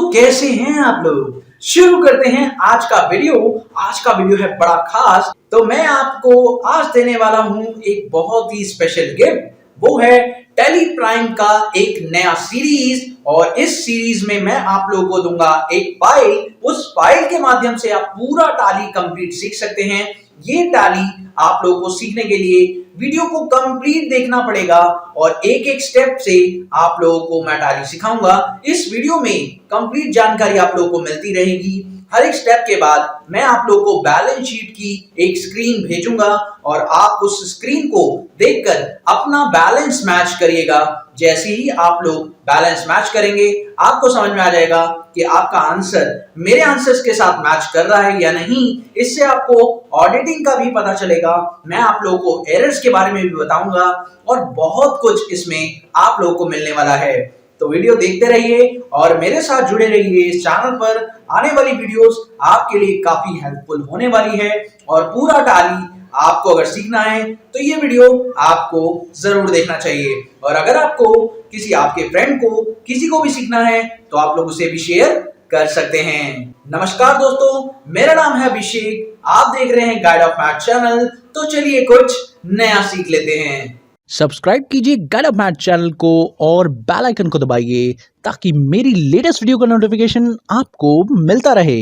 तो कैसे हैं आप लोग। शुरू करते हैं आज का वीडियो। आज का वीडियो है बड़ा खास। तो मैं आपको आज देने वाला हूं एक बहुत ही स्पेशल गिफ्ट। वो है टैली प्राइम का एक नया सीरीज, और इस सीरीज में मैं आप लोगों को दूंगा एक फाइल। उस फाइल के माध्यम से आप पूरा टैली कंप्लीट सीख सकते हैं। ये टैली आप लोगों को सीखने के लिए वीडियो को कंप्लीट देखना पड़ेगा, और एक एक स्टेप से आप लोगों को मैं टैली सिखाऊंगा। इस वीडियो में कंप्लीट जानकारी आप लोगों को मिलती रहेगी। हर एक स्टेप के बाद मैं आप लोगों को बैलेंस शीट की एक स्क्रीन भेजूंगा, और आप उस स्क्रीन को देखकर अपना बैलेंस मैच करिएगा। जैसे ही आप लोग बैलेंस मैच करेंगे, आपको समझ में आ जाएगा कि आपका आंसर मेरे आंसर्स के साथ मैच कर रहा है या नहीं। इससे आपको ऑडिटिंग का भी पता चलेगा। मैं आप लोगों को एरर्स के बारे में भी बताऊंगा, और बहुत कुछ इसमें आप लोगों को मिलने वाला है। तो वीडियो देखते रहिए और मेरे साथ जुड़े रहिए। इस चैनल पर आने वाली वीडियोस आपके लिए काफी हेल्पफुल होने वाली है, और पूरा टैली आपको अगर सीखना है तो ये वीडियो आपको जरूर देखना चाहिए। और अगर आपको किसी आपके फ्रेंड को किसी को भी सीखना है तो आप लोग उसे भी शेयर कर सकते हैं। नमस्कार दोस्तों, मेरा नाम है अभिषेक। आप देख रहे हैं गाइड ऑफ मैथ चैनल। तो चलिए कुछ नया सीख लेते हैं। सब्सक्राइब कीजिए गाइड ऑफ मैथ चैनल को और बेल आइकन को दबाइए ताकि मेरी लेटेस्ट वीडियो का नोटिफिकेशन आपको मिलता रहे।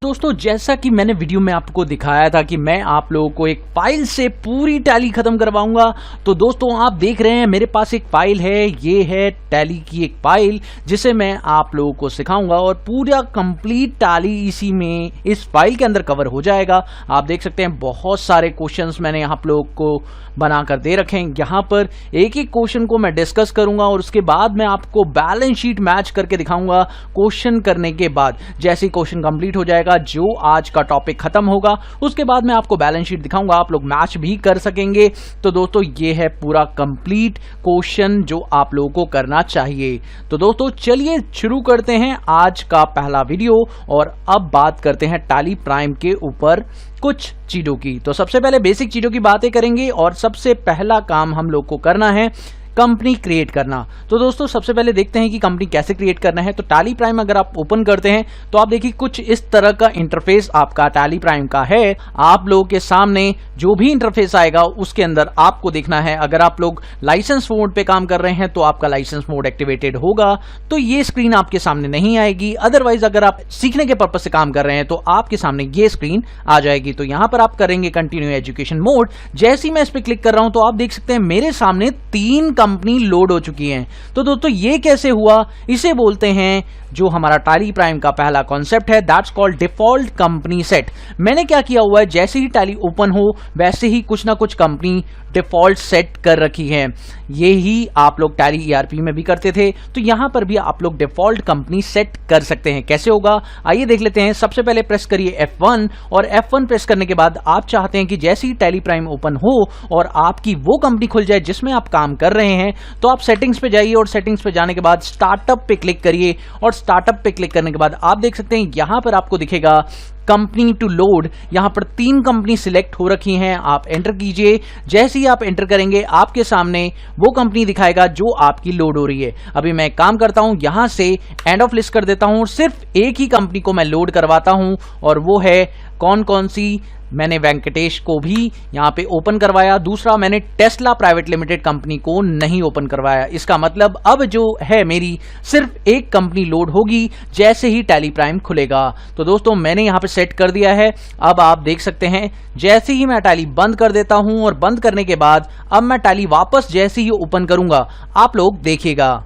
दोस्तों, जैसा कि मैंने वीडियो में आपको दिखाया था कि मैं आप लोगों को एक फाइल से पूरी टैली खत्म करवाऊंगा। तो दोस्तों, आप देख रहे हैं मेरे पास एक फाइल है। ये है टैली की एक फाइल जिसे मैं आप लोगों को सिखाऊंगा, और पूरा कंप्लीट टैली इसी में इस फाइल के अंदर कवर हो जाएगा। आप देख सकते हैं बहुत सारे क्वेश्चंस मैंने आप लोगों को बनाकर दे रखे हैं। यहाँ पर एक एक क्वेश्चन को मैं डिस्कस करूंगा, और उसके बाद मैं आपको बैलेंस शीट मैच करके दिखाऊंगा। क्वेश्चन करने के बाद जैसे ही क्वेश्चन कंप्लीट हो जाएगा, जो आज का टॉपिक खत्म होगा, उसके बाद मैं आपको बैलेंस शीट दिखाऊंगा। आप लोग मैच भी कर सकेंगे। तो दोस्तों, ये है पूरा कंप्लीट क्वेश्चन जो आप लोगों को करना चाहिए। तो दोस्तों, चलिए शुरू करते हैं आज का पहला वीडियो, और अब बात करते हैं टैली प्राइम के ऊपर कुछ चीजों की। तो सबसे पहले बेसिक चीजों की बातें करेंगे, और सबसे पहला काम हम लोग को करना है कंपनी क्रिएट करना। तो दोस्तों, सबसे पहले देखते हैं कि कंपनी कैसे क्रिएट करना है। तो टैली प्राइम अगर आप ओपन करते हैं तो आप देखिए कुछ इस तरह का इंटरफेस आपका टैली प्राइम का है। आप लोगों के सामने जो भी इंटरफेस आएगा उसके अंदर आपको देखना है। अगर आप लोग लाइसेंस मोड पे काम कर रहे हैं तो आपका लाइसेंस मोड एक्टिवेटेड होगा, तो ये स्क्रीन आपके सामने नहीं आएगी। अदरवाइज अगर आप सीखने के पर्पज से काम कर रहे हैं तो आपके सामने ये स्क्रीन आ जाएगी। तो यहां पर आप करेंगे कंटिन्यू एजुकेशन मोड। जैसे ही मैं इस पर क्लिक कर रहा हूं तो आप देख सकते हैं मेरे सामने 3 कंपनी लोड हो चुकी हैं। तो दोस्तों, ये कैसे हुआ? इसे बोलते हैं जो हमारा टैली प्राइम का पहला कॉन्सेप्ट है, that's called default company set. मैंने क्या किया हुआ है, जैसे ही टैली ओपन हो वैसे ही कुछ ना कुछ कंपनी डिफॉल्ट सेट कर रखी है। ये ही आप लोग टैली ईआरपी में भी करते थे, तो यहां पर भी आप लोग डिफॉल्ट कंपनी सेट कर सकते हैं। कैसे होगा आइए देख लेते हैं। सबसे पहले प्रेस करिए F1, और F1 प्रेस करने के बाद आप चाहते हैं कि जैसे ही टैली प्राइम ओपन हो और आपकी वो कंपनी खुल जाए जिसमें आप काम कर रहे हैं, तो आप सेटिंग्स पे जाइए, और सेटिंग्स पे जाने के बाद स्टार्टअप पे क्लिक करिए। और स्टार्टअप पे क्लिक करने के बाद आप देख सकते हैं यहां पर आपको दिखेगा कंपनी टू लोड। यहां पर 3 कंपनी सिलेक्ट हो रखी हैं। आप एंटर कीजिए। जैसे ही आप एंटर करेंगे आपके सामने वो कंपनी दिखाएगा जो आपकी लोड हो रही है। अभी मैं काम करता हूं, यहां से एंड ऑफ लिस्ट कर देता हूं, और सिर्फ एक ही कंपनी को मैं लोड करवाता हूं, और वो है कौन कौन सी। मैंने वेंकटेश को भी यहां पे ओपन करवाया। दूसरा, मैंने टेस्ला प्राइवेट लिमिटेड कंपनी को नहीं ओपन करवाया। इसका मतलब अब जो है मेरी सिर्फ एक कंपनी लोड होगी जैसे ही टैली प्राइम खुलेगा। तो दोस्तों, मैंने यहां पे सेट कर दिया है। अब आप देख सकते हैं जैसे ही मैं टैली बंद कर देता हूं, और बंद करने के बाद अब मैं टैली वापस जैसे ही ओपन करूंगा आप लोग देखिएगा।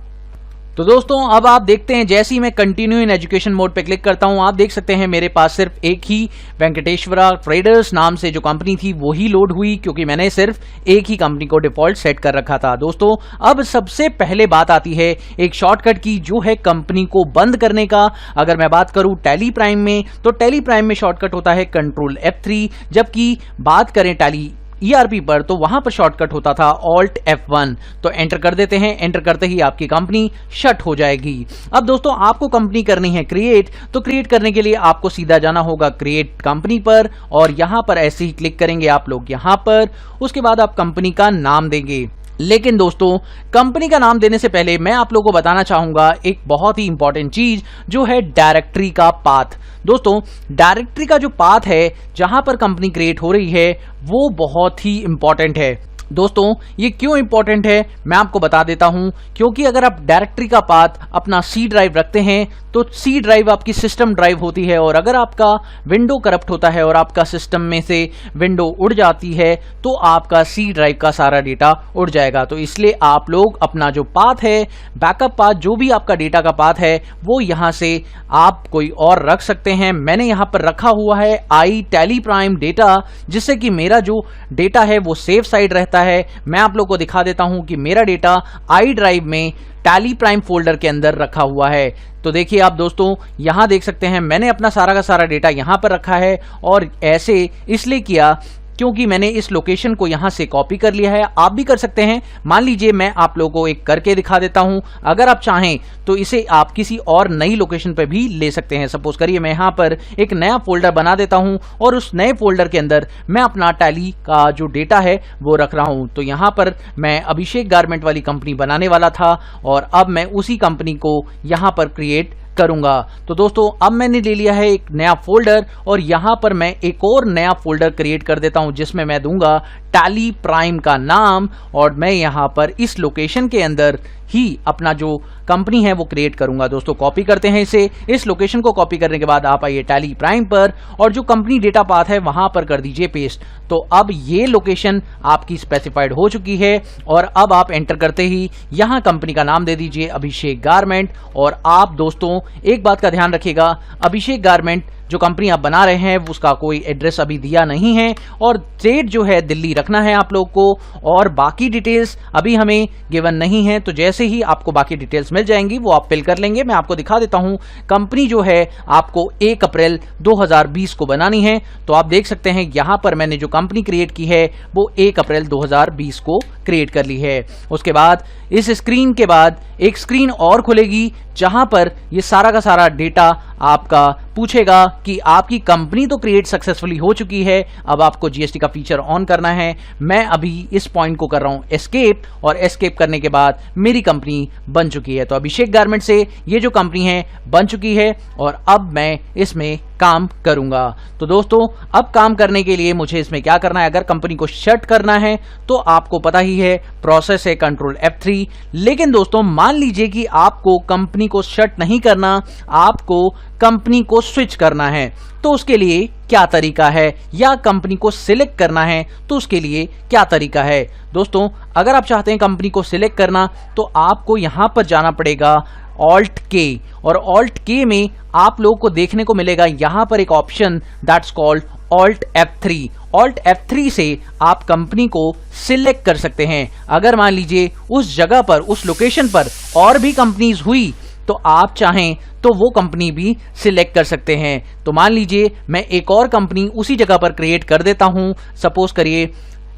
तो दोस्तों, अब आप देखते हैं जैसे ही मैं कंटिन्यू इन एजुकेशन मोड पे क्लिक करता हूं, आप देख सकते हैं मेरे पास सिर्फ एक ही वेंकटेश्वरा ट्रेडर्स नाम से जो कंपनी थी वो ही लोड हुई, क्योंकि मैंने सिर्फ एक ही कंपनी को डिफॉल्ट सेट कर रखा था। दोस्तों, अब सबसे पहले बात आती है एक शॉर्टकट की, जो है कंपनी को बंद करने का। अगर मैं बात करूं टैली प्राइम में, तो टैली प्राइम में शॉर्टकट होता है कंट्रोल F3, जबकि बात करें टैली ईआरपी पर तो वहां पर शॉर्टकट होता था Alt F1। तो एंटर कर देते हैं। एंटर करते ही आपकी कंपनी शट हो जाएगी। अब दोस्तों, आपको कंपनी करनी है क्रिएट। तो क्रिएट करने के लिए आपको सीधा जाना होगा क्रिएट कंपनी पर, और यहां पर ऐसे ही क्लिक करेंगे आप लोग यहां पर। उसके बाद आप कंपनी का नाम देंगे। लेकिन दोस्तों कंपनी का नाम देने से पहले मैं आप लोगों को बताना चाहूंगा एक बहुत ही इंपॉर्टेंट चीज जो है डायरेक्टरी का पाथ। दोस्तों डायरेक्टरी का जो पाथ है जहां पर कंपनी क्रिएट हो रही है वो बहुत ही इंपॉर्टेंट है। दोस्तों ये क्यों इंपॉर्टेंट है मैं आपको बता देता हूं, क्योंकि अगर आप डायरेक्टरी का पाथ अपना सी ड्राइव रखते हैं तो सी ड्राइव आपकी सिस्टम ड्राइव होती है, और अगर आपका विंडो करप्ट होता है और आपका सिस्टम में से विंडो उड़ जाती है तो आपका सी ड्राइव का सारा डेटा उड़ जाएगा। तो इसलिए आप लोग अपना जो पाथ है, बैकअप पाथ, जो भी आपका डेटा का पाथ है वो यहाँ से आप कोई और रख सकते हैं। मैंने यहाँ पर रखा हुआ है आई टैली प्राइम डेटा, जिससे कि मेरा जो डेटा है वो सेफ साइड रहता है। मैं आप लोगों को दिखा देता हूं कि मेरा डेटा आई ड्राइव में टैली प्राइम फोल्डर के अंदर रखा हुआ है। तो देखिए आप दोस्तों यहां देख सकते हैं मैंने अपना सारा का सारा डेटा यहां पर रखा है, और ऐसे इसलिए किया क्योंकि मैंने इस लोकेशन को यहां से कॉपी कर लिया है। आप भी कर सकते हैं। मान लीजिए मैं आप लोगों को एक करके दिखा देता हूं, अगर आप चाहें तो इसे आप किसी और नई लोकेशन पर भी ले सकते हैं। सपोज करिए मैं यहां पर एक नया फोल्डर बना देता हूं और उस नए फोल्डर के अंदर मैं अपना टैली का जो डेटा है वो रख रहा हूं। तो यहां पर मैं अभिषेक गारमेंट वाली कंपनी बनाने वाला था और अब मैं उसी कंपनी को यहां पर क्रिएट करूंगा। तो दोस्तों अब मैंने ले लिया है एक नया फोल्डर और यहां पर मैं एक और नया फोल्डर क्रिएट कर देता हूं जिसमें मैं दूंगा टैली प्राइम का नाम, और मैं यहां पर इस लोकेशन के अंदर ही अपना जो कंपनी है वो क्रिएट करूंगा। दोस्तों कॉपी करते हैं इसे। इस लोकेशन को कॉपी करने के बाद आप आइए टैली प्राइम पर और जो कंपनी डेटा पाथ है वहां पर कर दीजिए पेस्ट। तो अब ये लोकेशन आपकी स्पेसिफाइड हो चुकी है, और अब आप एंटर करते ही यहां कंपनी का नाम दे दीजिए अभिषेक गारमेंट। और आप दोस्तों एक बात का ध्यान रखिएगा, अभिषेक गारमेंट जो कंपनी आप बना रहे हैं उसका कोई एड्रेस अभी दिया नहीं है, और स्टेट जो है दिल्ली रखना है आप लोग को, और बाकी डिटेल्स अभी हमें गिवन नहीं है। तो जैसे ही आपको बाकी डिटेल्स मिल जाएंगी वो आप फिल कर लेंगे। मैं आपको दिखा देता हूं कंपनी जो है आपको 1 अप्रैल 2020 को बनानी है। तो आप देख सकते हैं यहां पर मैंने जो कंपनी क्रिएट की है वो 1 अप्रैल 2020 को क्रिएट कर ली है। उसके बाद इस स्क्रीन के बाद एक स्क्रीन और खुलेगी जहां पर ये सारा का सारा डेटा आपका पूछेगा कि आपकी कंपनी तो क्रिएट सक्सेसफुली हो चुकी है, अब आपको जीएसटी का फीचर ऑन करना है। मैं अभी इस पॉइंट को कर रहा हूं एस्केप, और एस्केप करने के बाद मेरी कंपनी बन चुकी है। तो अभिषेक गारमेंट से ये जो कंपनी है बन चुकी है और अब मैं इसमें काम करूंगा। तो दोस्तों अब काम करने के लिए मुझे इसमें क्या करना है, अगर कंपनी को शट करना है तो आपको पता ही है प्रोसेस है कंट्रोल F3। लेकिन दोस्तों मान लीजिए कि आपको कंपनी को शट नहीं करना, आपको कंपनी को स्विच करना है, तो उसके लिए क्या तरीका है, या कंपनी को सिलेक्ट करना है तो उसके लिए क्या तरीका है। दोस्तों अगर आप चाहते हैं कंपनी को सिलेक्ट करना तो आपको यहां पर जाना पड़ेगा Alt K, और Alt K में आप लोगों को देखने को मिलेगा यहां पर एक option that's called Alt F3। Alt F3 से आप कंपनी को सिलेक्ट कर सकते हैं। अगर मान लीजिए उस जगह पर, उस लोकेशन पर और भी कंपनीज हुई तो आप चाहें तो वो कंपनी भी सिलेक्ट कर सकते हैं। तो मान लीजिए मैं एक और कंपनी उसी जगह पर क्रिएट कर देता हूं। सपोज करिए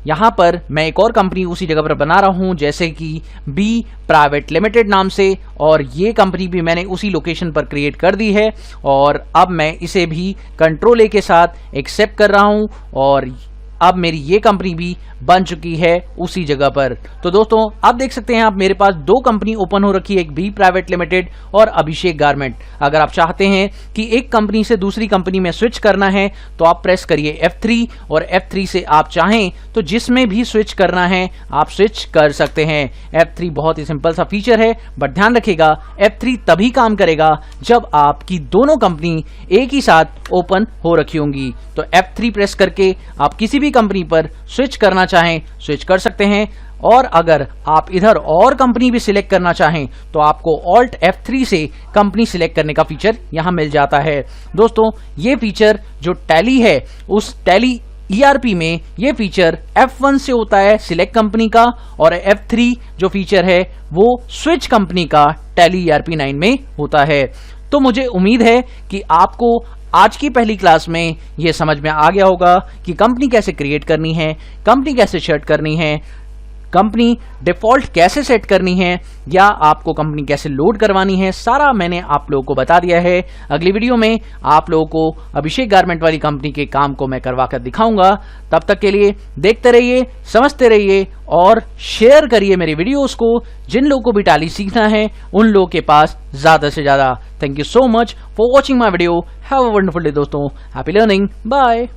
यहां पर मैं एक और कंपनी उसी जगह पर बना रहा हूं, जैसे कि बी प्राइवेट लिमिटेड नाम से, और ये कंपनी भी मैंने उसी लोकेशन पर क्रिएट कर दी है। और अब मैं इसे भी कंट्रोल ए के साथ एक्सेप्ट कर रहा हूं, और अब मेरी ये कंपनी भी बन चुकी है उसी जगह पर। तो दोस्तों आप देख सकते हैं आप मेरे पास 2 कंपनी ओपन हो रखी है, एक बी प्राइवेट लिमिटेड और अभिषेक गारमेंट। अगर आप चाहते हैं कि एक कंपनी से दूसरी कंपनी में स्विच करना है तो आप प्रेस करिए F3, और F3 से आप चाहें तो जिसमें भी स्विच करना है आप स्विच कर सकते हैं। F3 बहुत ही सिंपल सा फीचर है, बट ध्यान रखिएगा F3 तभी काम करेगा जब आपकी दोनों कंपनी एक ही साथ ओपन हो रखी होंगी। तो F3 प्रेस करके आप किसी भी कंपनी पर स्विच करना चाहें स्विच कर सकते हैं, और अगर आप इधर और कंपनी भी सिलेक्ट करना चाहें तो आपको Alt F3 से कंपनी सिलेक्ट करने का फीचर यहां मिल जाता है। दोस्तों ये फीचर जो टैली है उस टैली ERP में ये फीचर F1 से होता है सिलेक्ट कंपनी का, और F3 जो फीचर है वो स्विच कंपनी का टैली ERP 9 में होता है। तो मुझे उम्मीद है कि आपको आज की पहली क्लास में यह समझ में आ गया होगा कि कंपनी कैसे क्रिएट करनी है, कंपनी कैसे शट करनी है, कंपनी डिफ़ॉल्ट कैसे सेट करनी है या आपको कंपनी कैसे लोड करवानी है, सारा मैंने आप लोगों को बता दिया है। अगली वीडियो में आप लोगों को अभिषेक गारमेंट वाली कंपनी के काम को मैं करवा कर दिखाऊंगा। तब तक के लिए देखते रहिए, समझते रहिए और शेयर करिए मेरी वीडियोस को। जिन लोगों को भी टैली सीखना है उन लोगों के पास ज़्यादा से ज़्यादा। Thank you so much for watching my video. Have a wonderful day दोस्तों। Happy learning. बाय।